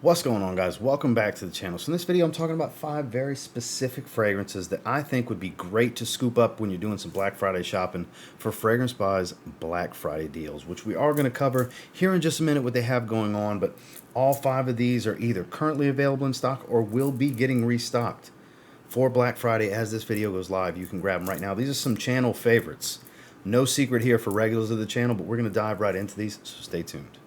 What's going on, guys? Welcome back to the channel. So in this video I'm talking about 5 very specific fragrances that I think would be great to scoop up when you're doing some Black Friday shopping for Fragrance Buy's Black Friday deals, which we are going to cover here in just a minute what they have going on. But all 5 of these are either currently available in stock or will be getting restocked for Black Friday as this video goes live. You can grab them right now. These are some channel favorites. No secret here for regulars of the channel, but we're going to dive right into these, so stay tuned.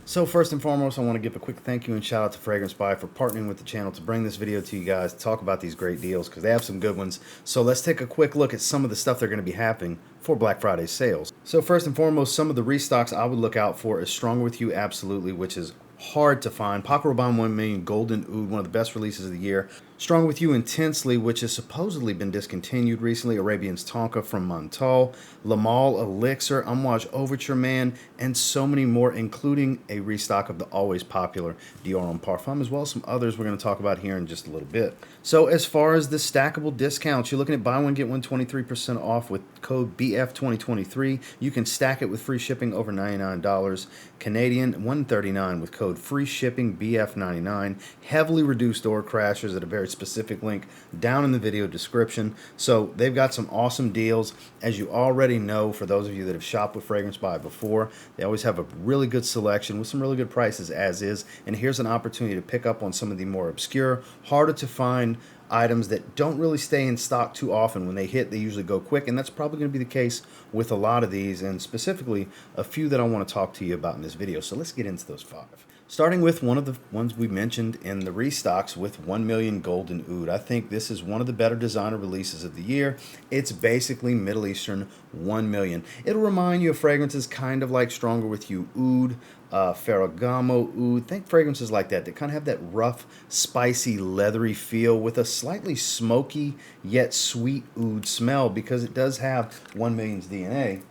So first and foremost, I want to give a quick thank you and shout out to Fragrance Buy for partnering with the channel to bring this video to you guys, to talk about these great deals, because they have some good ones. So let's take a quick look at some of the stuff they're going to be happening for Black Friday sales. So first and foremost, some of the restocks I would look out for is Stronger With You Absolutely, which is hard to find. Paco Rabanne 1 Million Golden Oud, one of the best releases of the year. Stronger With You Intensely, which has supposedly been discontinued recently. Arabians Tonka from Montale. Lamal Elixir, AMOUAGE Overture Man, and so many more, including a restock of the always popular Dior Parfum, as well as some others we're going to talk about here in just a little bit. So as far as the stackable discounts, you're looking at buy one, get one 23% off with code BF2023. You can stack it with free shipping over $99. Canadian, $139 with code free shipping BF99. Heavily reduced door crashers at a very specific link down in the video description. So they've got some awesome deals. As you already know, for those of you that have shopped with Fragrance Buy before, they always have a really good selection with some really good prices as is. And here's an opportunity to pick up on some of the more obscure, harder to find items that don't really stay in stock too often. When they hit, they usually go quick, and that's probably going to be the case with a lot of these, and specifically a few that I want to talk to you about in this video. So let's get into those 5. Starting with one of the ones we mentioned in the restocks with 1 Million Golden Oud. I think this is one of the better designer releases of the year. It's basically Middle Eastern 1 Million. It'll remind you of fragrances kind of like Stronger With You Oud, Ferragamo Oud. Think fragrances like that kind of have that rough, spicy, leathery feel with a slightly smoky yet sweet oud smell, because it does have 1 Million's DNA.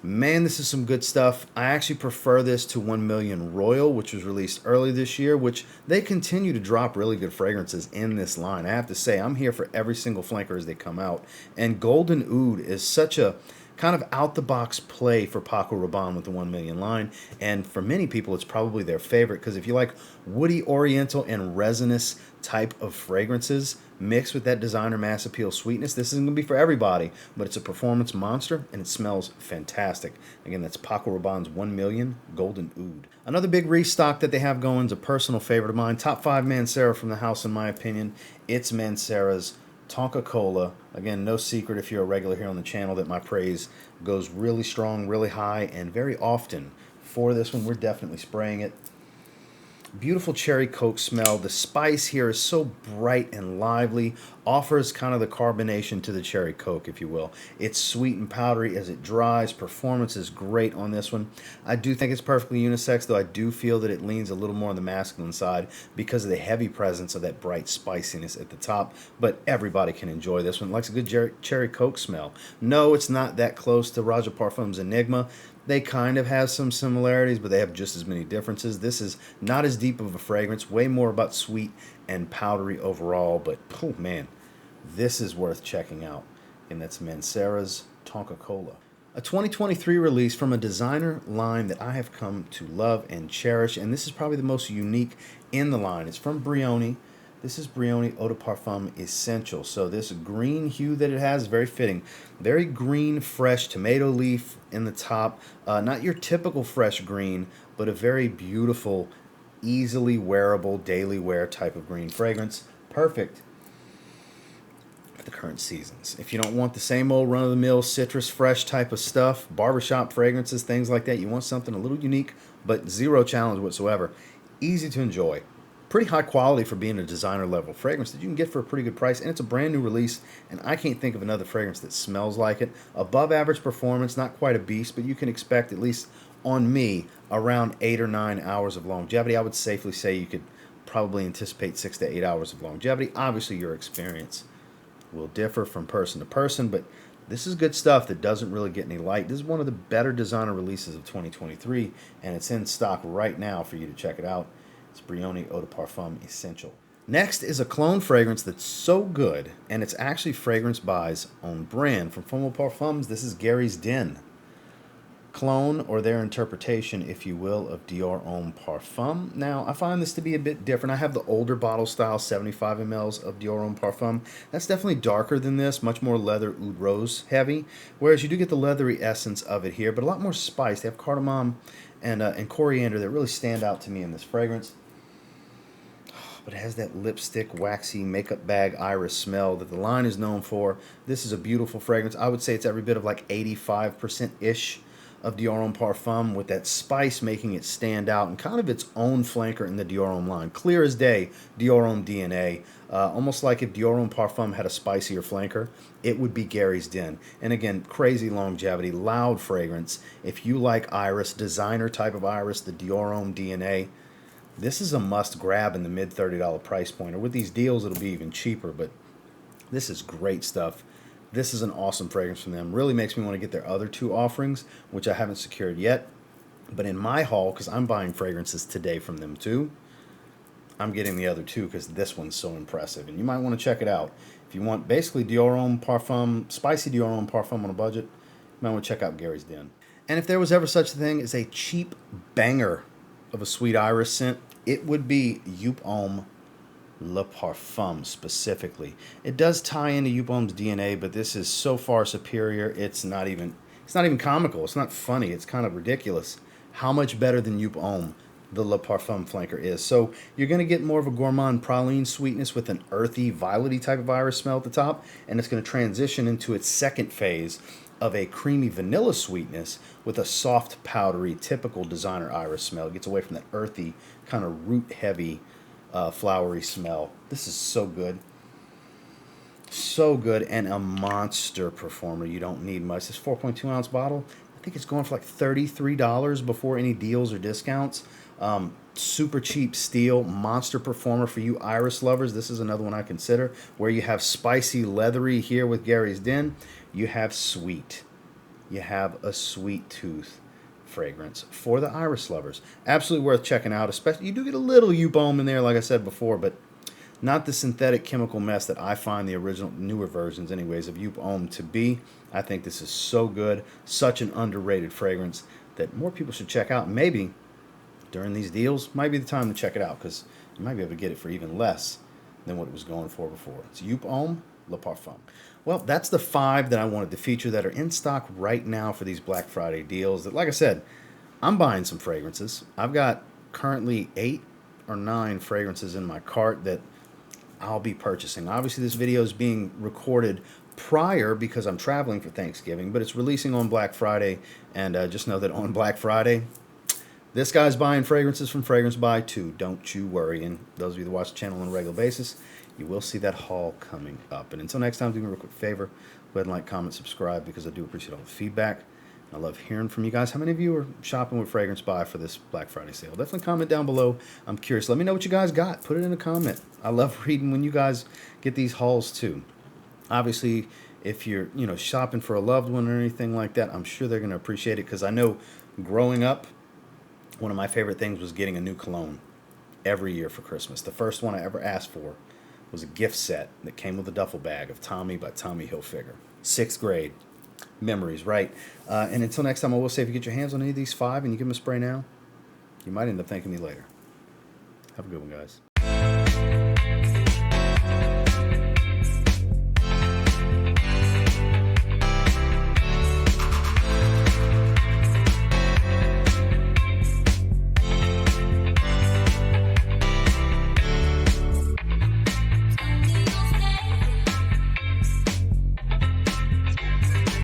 Man, this is some good stuff. I actually prefer this to 1 Million Royal, which was released early this year, which they continue to drop really good fragrances in this line. I have to say, I'm here for every single flanker as they come out. And Golden Oud is such a kind of out-the-box play for Paco Rabanne with the 1 Million line. And for many people, it's probably their favorite, because if you like woody, oriental, and resinous type of fragrances mixed with that designer mass appeal sweetness, this isn't going to be for everybody, but it's a performance monster and it smells fantastic. Again, that's Paco Rabanne's 1 Million Golden Oud. Another big restock that they have going is a personal favorite of mine. Top 5 Mancera from the house, in my opinion. It's Mancera's Tonka Cola. Again, no secret if you're a regular here on the channel that my praise goes really strong, really high, and very often. For this one, we're definitely spraying it. Beautiful cherry coke smell. The spice here is so bright and lively, offers kind of the carbonation to the cherry coke, if you will. It's sweet and powdery as it dries. Performance is great on this one. I do think it's perfectly unisex, though I do feel that it leans a little more on the masculine side because of the heavy presence of that bright spiciness at the top. But everybody can enjoy this one. It likes a good cherry coke smell. No, it's not that close to Raja Parfum's Enigma. They kind of have some similarities, but they have just as many differences. This is not as deep of a fragrance, way more about sweet and powdery overall, but oh man, this is worth checking out. And that's Mancera's Tonka Cola. A 2023 release from a designer line that I have come to love and cherish, and this is probably the most unique in the line. It's from Brioni. This is Brioni Eau de Parfum Essentiel. So this green hue that it has is very fitting. Very green, fresh tomato leaf in the top. Not your typical fresh green, but a very beautiful, easily wearable, daily wear type of green fragrance. Perfect for the current seasons. If you don't want the same old run-of-the-mill citrus fresh type of stuff, barbershop fragrances, things like that, you want something a little unique, but zero challenge whatsoever. Easy to enjoy. Pretty high quality for being a designer level fragrance that you can get for a pretty good price, and it's a brand new release, and I can't think of another fragrance that smells like it. Above average performance, not quite a beast, but you can expect, at least on me, around 8 or 9 hours of longevity. I would safely say you could probably anticipate 6 to 8 hours of longevity. Obviously your experience will differ from person to person, but This is good stuff that doesn't really get any light. This is one of the better designer releases of 2023, and it's in stock right now for you to check it out. It's Brioni Eau de Parfum Essentiel. Next is a cologne fragrance that's so good, and it's actually Fragrance By's own brand. From Fomo Parfums, this is Gary's Den. Clone, or their interpretation, if you will, of Dior Homme Parfum. Now, I find this to be a bit different. I have the older bottle style 75 mLs of Dior Homme Parfum. That's definitely darker than this, much more leather oud rose heavy, whereas you do get the leathery essence of it here, but a lot more spice. They have cardamom and coriander that really stand out to me in this fragrance. But it has that lipstick, waxy, makeup bag iris smell that the line is known for. This is a beautiful fragrance. I would say it's every bit of like 85%-ish of Dior Homme Parfum, with that spice making it stand out and kind of its own flanker in the Dior Homme line. Clear as day, Dior Homme DNA. Almost like if Dior Homme Parfum had a spicier flanker, it would be Gary's Den. And again, crazy longevity, loud fragrance. If you like iris, designer type of iris, the Dior Homme DNA, this is a must grab in the mid $30 price point. Or with these deals, it'll be even cheaper, but this is great stuff. This is an awesome fragrance from them. Really makes me want to get their other two offerings, which I haven't secured yet. But in my haul, because I'm buying fragrances today from them too, I'm getting the other two because this one's so impressive. And you might want to check it out. If you want basically Dior Homme Parfum, spicy Dior Homme Parfum on a budget, you might want to check out Gary's Den. And if there was ever such a thing as a cheap banger of a sweet iris scent, it would be Joop Homme Le Parfum specifically. It does tie into Joop Homme's DNA, but this is so far superior. It's not even comical. It's not funny. It's kind of ridiculous how much better than Joop Homme the Le Parfum flanker is. So you're going to get more of a gourmand praline sweetness with an earthy, violety type of iris smell at the top, and it's going to transition into its second phase of a creamy vanilla sweetness with a soft, powdery, typical designer iris smell. It gets away from that earthy, kind of root-heavy, flowery smell. This is so good. So good, and a monster performer. You don't need much. This 4.2 ounce bottle, I think it's going for like $33 before any deals or discounts. Super cheap steal, monster performer for you iris lovers. This is another one I consider, where you have spicy, leathery here with Gary's Den. You have sweet. You have a sweet tooth fragrance for the iris lovers. Absolutely worth checking out. Especially, you do get a little Joop Homme in there, like I said before, but not the synthetic chemical mess that I find the original, newer versions anyways, of Joop Homme to be. I think this is so good, such an underrated fragrance that more people should check out. Maybe during these deals might be the time to check it out, because you might be able to get it for even less than what it was going for before. It's Joop Homme Le Parfum. Well, that's the 5 that I wanted to feature that are in stock right now for these Black Friday deals. That, like I said, I'm buying some fragrances. I've got currently 8 or 9 fragrances in my cart that I'll be purchasing. Obviously, this video is being recorded prior because I'm traveling for Thanksgiving, but it's releasing on Black Friday, and just know that on Black Friday, this guy's buying fragrances from Fragrance By too. Don't you worry. And those of you that watch the channel on a regular basis, you will see that haul coming up. And until next time, do me a real quick favor. Go ahead and like, comment, subscribe, because I do appreciate all the feedback. I love hearing from you guys. How many of you are shopping with Fragrance By for this Black Friday sale? Definitely comment down below. I'm curious. Let me know what you guys got. Put it in a comment. I love reading when you guys get these hauls too. Obviously, if you're shopping for a loved one or anything like that, I'm sure they're going to appreciate it, because I know growing up, one of my favorite things was getting a new cologne every year for Christmas. The first one I ever asked for was a gift set that came with a duffel bag of Tommy by Tommy Hilfiger. 6th grade. Memories, right? And until next time, I will say, if you get your hands on any of these 5 and you give them a spray now, you might end up thanking me later. Have a good one, guys.